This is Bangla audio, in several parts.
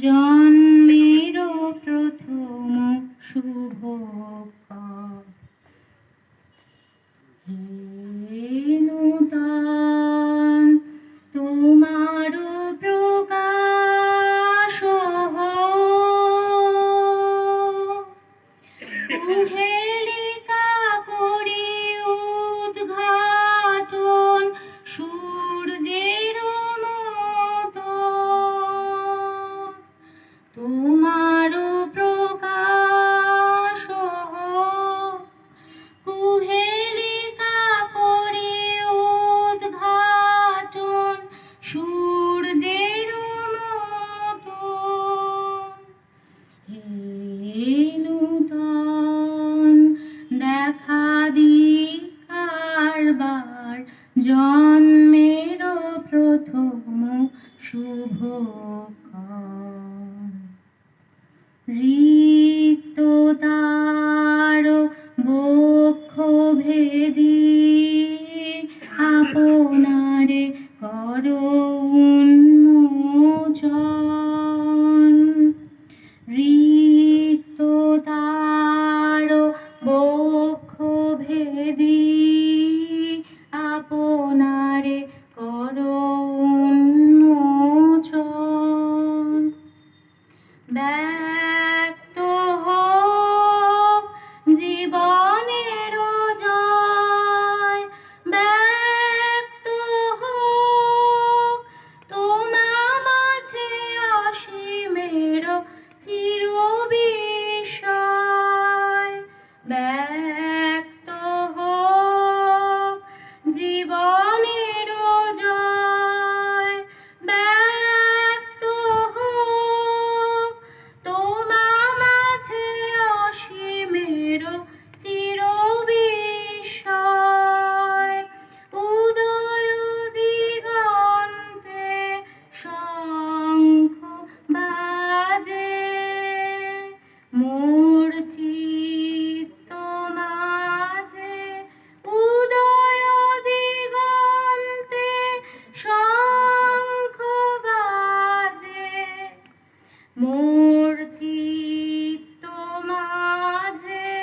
জন্মের প্রথম শুভ হে নূতন তোমার প্রকাশ কুহেলিকা করি উদ্ঘাটন সূর্যের মতো তোমার প্রকাশ কুহেলিকা করি উদ্ঘাটন সূর্যের মতো হে নূতন দেখা দিকারবার জন্মের প্রথম শুভ রিক্ত তার বক্ষ ভেদি আপনারে করো উন্মোচন রিক্ত তার বক্ষ ভেদি আপনারে করো উন্মোচন ব্যক্ত হোক জীবনের জয় ব্যক্ত হোক তোমা মাঝে অসীমের চির বিস্ময় ব্যক্ত হোক জীবনের জয় ব্যক্ত হোক তোমা মাঝে অসীমের চির বিস্ময় উদয় দিগন্তে শঙ্খ বাজে মোর চিত্ত মাঝে উদয় দিগন্তে শঙ্খ বাজে মোর চিত্ত মাঝে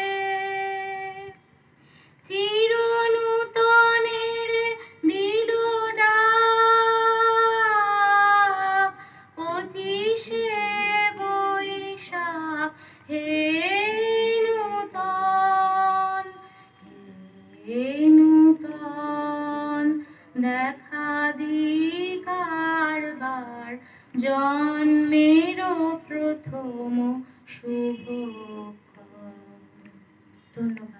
চির নূতনের দিল ডাক 25শে বৈশাখ হে নূতন দেখা দিকারবার জন্মের প্রথম শুভ ধন্যবাদ।